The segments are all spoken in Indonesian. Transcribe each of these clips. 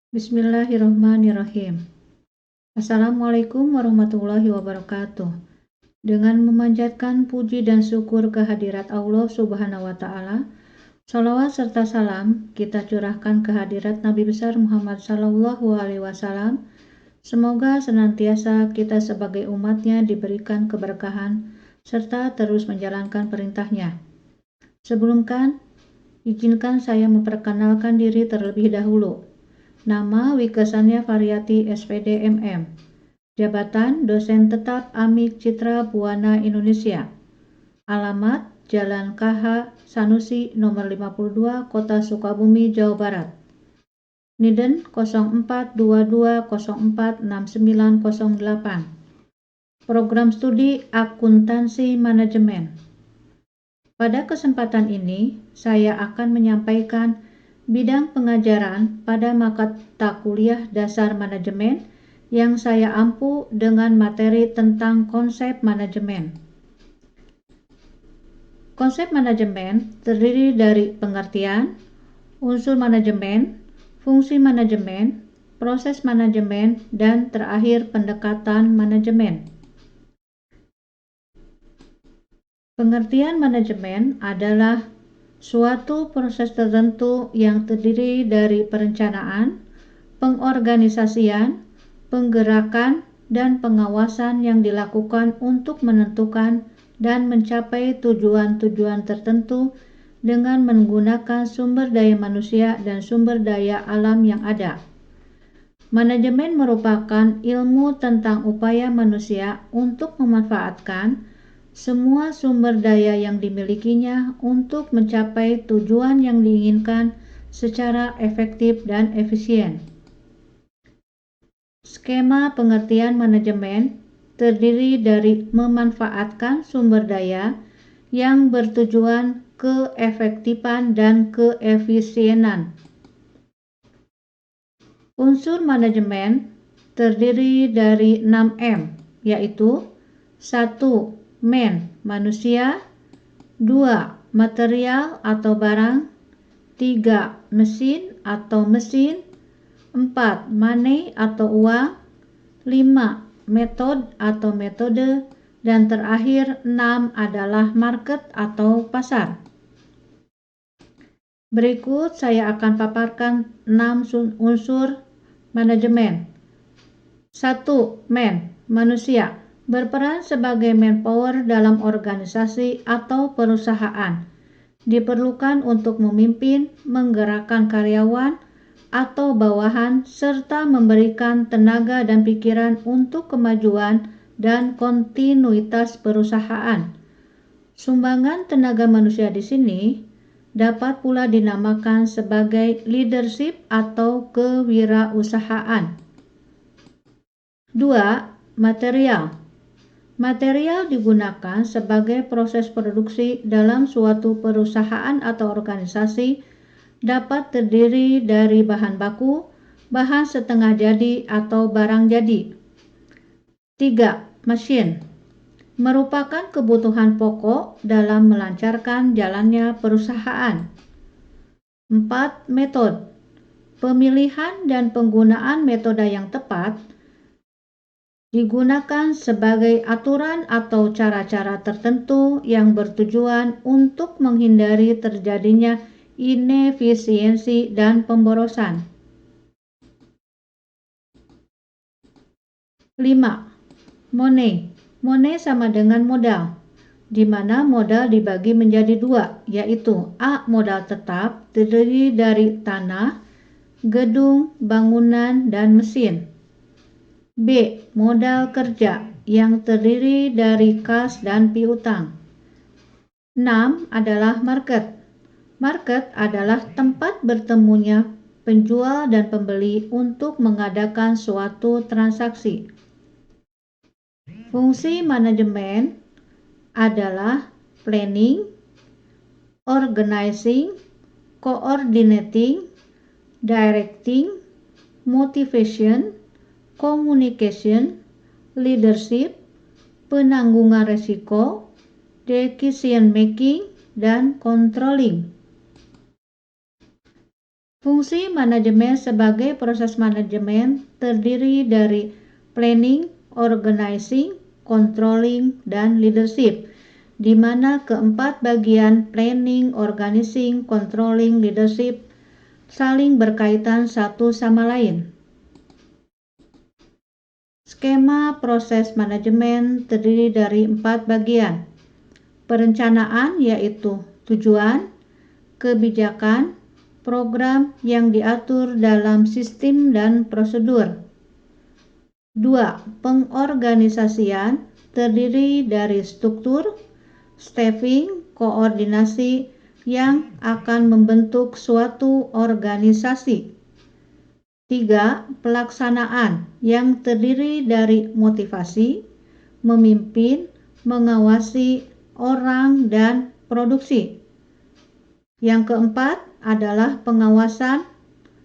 Bismillahirrahmanirrahim. Assalamualaikum warahmatullahi wabarakatuh. Dengan memanjatkan puji dan syukur kehadirat Allah Subhanahu wa Ta'ala, salawat serta salam kita curahkan kehadirat Nabi besar Muhammad Sallallahu Alaihi Wasallam. Semoga senantiasa kita sebagai umatnya diberikan keberkahan serta terus menjalankan perintahnya. Sebelumkan, izinkan saya memperkenalkan diri terlebih dahulu. Nama Wikesannya Variati SPD MM. Jabatan Dosen Tetap Amik Citra Buana Indonesia. Alamat Jalan KH Sanusi nomor 52 Kota Sukabumi, Jawa Barat. Niden 0422046908. Program Studi Akuntansi Manajemen. Pada kesempatan ini, saya akan menyampaikan bidang pengajaran pada mata kuliah dasar manajemen yang saya ampu dengan materi tentang konsep manajemen. Konsep manajemen terdiri dari pengertian, unsur manajemen, fungsi manajemen, proses manajemen, dan terakhir pendekatan manajemen. Pengertian manajemen adalah suatu proses tertentu yang terdiri dari perencanaan, pengorganisasian, penggerakan, dan pengawasan yang dilakukan untuk menentukan dan mencapai tujuan-tujuan tertentu dengan menggunakan sumber daya manusia dan sumber daya alam yang ada. Manajemen merupakan ilmu tentang upaya manusia untuk memanfaatkan semua sumber daya yang dimilikinya untuk mencapai tujuan yang diinginkan secara efektif dan efisien. Skema pengertian manajemen terdiri dari memanfaatkan sumber daya yang bertujuan keefektifan dan keefisienan. Unsur manajemen terdiri dari 6M, yaitu 1. Manusia, 2. Material atau barang, 3. Mesin atau mesin, 4. Money atau uang, 5. Metode atau metode, dan terakhir 6 adalah market atau pasar. Berikut saya akan paparkan 6 unsur manajemen. 1. Manusia berperan sebagai manpower dalam organisasi atau perusahaan. Diperlukan untuk memimpin, menggerakkan karyawan atau bawahan, serta memberikan tenaga dan pikiran untuk kemajuan dan kontinuitas perusahaan. Sumbangan tenaga manusia di sini dapat pula dinamakan sebagai leadership atau kewirausahaan. 2. Material. Material digunakan sebagai proses produksi dalam suatu perusahaan atau organisasi, dapat terdiri dari bahan baku, bahan setengah jadi, atau barang jadi. 3. Mesin. Merupakan kebutuhan pokok dalam melancarkan jalannya perusahaan. 4. Metode. Pemilihan dan penggunaan metode yang tepat digunakan sebagai aturan atau cara-cara tertentu yang bertujuan untuk menghindari terjadinya inefisiensi dan pemborosan. 5. Money. Money sama dengan modal, di mana modal dibagi menjadi 2, yaitu A. Modal tetap terdiri dari tanah, gedung, bangunan, dan mesin. B. Modal kerja yang terdiri dari kas dan piutang. 6 adalah market. Market adalah tempat bertemunya penjual dan pembeli untuk mengadakan suatu transaksi. Fungsi manajemen adalah planning, organizing, coordinating, directing, motivation, communication, leadership, penanggungan resiko, decision making, dan controlling. Fungsi manajemen sebagai proses manajemen terdiri dari planning, organizing, controlling, dan leadership, di mana keempat bagian planning, organizing, controlling, leadership saling berkaitan satu sama lain. Skema proses manajemen terdiri dari 4 bagian. Perencanaan yaitu tujuan, kebijakan, program yang diatur dalam sistem dan prosedur. 2. Pengorganisasian terdiri dari struktur, staffing, koordinasi yang akan membentuk suatu organisasi. 3. Pelaksanaan yang terdiri dari motivasi, memimpin, mengawasi orang, dan produksi. Yang keempat adalah pengawasan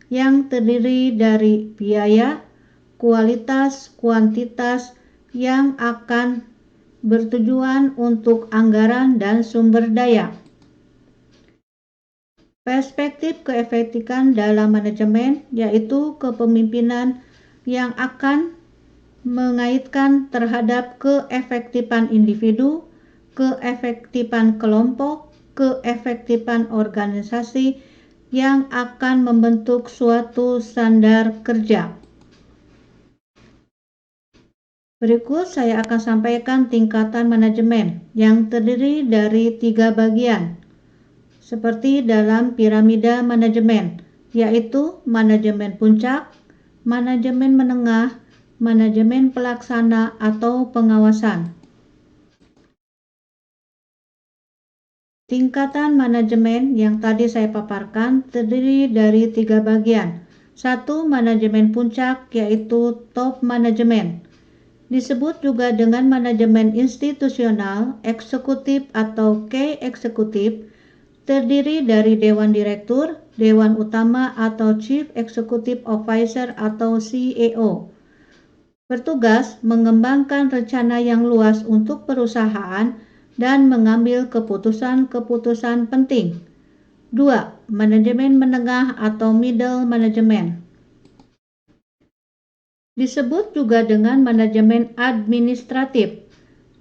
yang terdiri dari biaya, kualitas, kuantitas yang akan bertujuan untuk anggaran dan sumber daya. Perspektif keefektifan dalam manajemen yaitu kepemimpinan yang akan mengaitkan terhadap keefektifan individu, keefektifan kelompok, keefektifan organisasi yang akan membentuk suatu standar kerja. Berikut saya akan sampaikan tingkatan manajemen yang terdiri dari 3 bagian, seperti dalam piramida manajemen, yaitu manajemen puncak, manajemen menengah, manajemen pelaksana atau pengawasan. Tingkatan manajemen yang tadi saya paparkan terdiri dari 3 bagian. 1. Manajemen puncak yaitu top manajemen. Disebut juga dengan manajemen institusional, eksekutif atau key eksekutif, terdiri dari Dewan Direktur, Dewan Utama atau Chief Executive Officer atau CEO. Bertugas mengembangkan rencana yang luas untuk perusahaan dan mengambil keputusan-keputusan penting. 2. Manajemen menengah atau middle management. Disebut juga dengan manajemen administratif,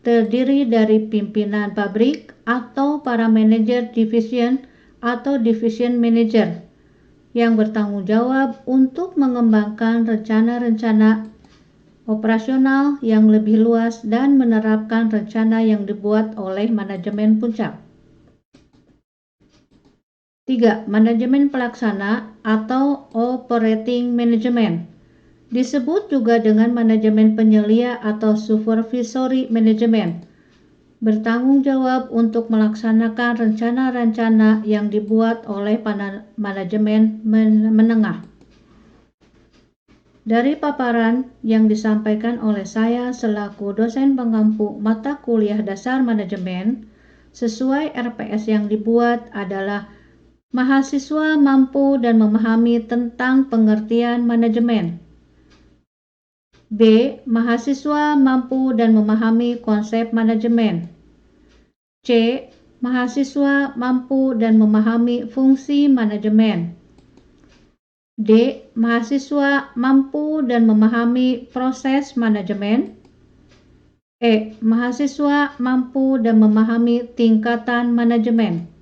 terdiri dari pimpinan pabrik atau para manajer division atau division manager yang bertanggung jawab untuk mengembangkan rencana-rencana operasional yang lebih luas dan menerapkan rencana yang dibuat oleh manajemen puncak. 3. Manajemen pelaksana atau operating management. Disebut juga dengan manajemen penyelia atau supervisory management, bertanggung jawab untuk melaksanakan rencana-rencana yang dibuat oleh manajemen menengah. Dari paparan yang disampaikan oleh saya selaku dosen pengampu mata kuliah dasar manajemen, sesuai RPS yang dibuat adalah mahasiswa mampu dan memahami tentang pengertian manajemen. B. Mahasiswa mampu dan memahami konsep manajemen. C. Mahasiswa mampu dan memahami fungsi manajemen. D. Mahasiswa mampu dan memahami proses manajemen. E. Mahasiswa mampu dan memahami tingkatan manajemen.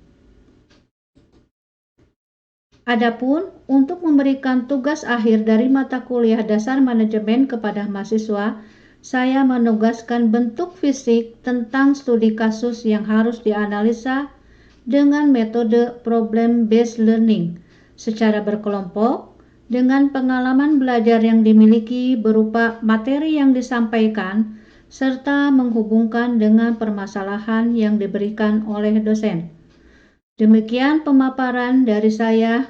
Adapun untuk memberikan tugas akhir dari mata kuliah dasar manajemen kepada mahasiswa, saya menugaskan bentuk fisik tentang studi kasus yang harus dianalisa dengan metode problem-based learning secara berkelompok dengan pengalaman belajar yang dimiliki berupa materi yang disampaikan serta menghubungkan dengan permasalahan yang diberikan oleh dosen. Demikian pemaparan dari saya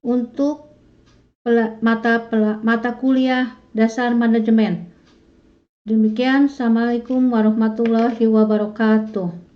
untuk mata kuliah dasar manajemen. Demikian, Assalamualaikum warahmatullahi wabarakatuh.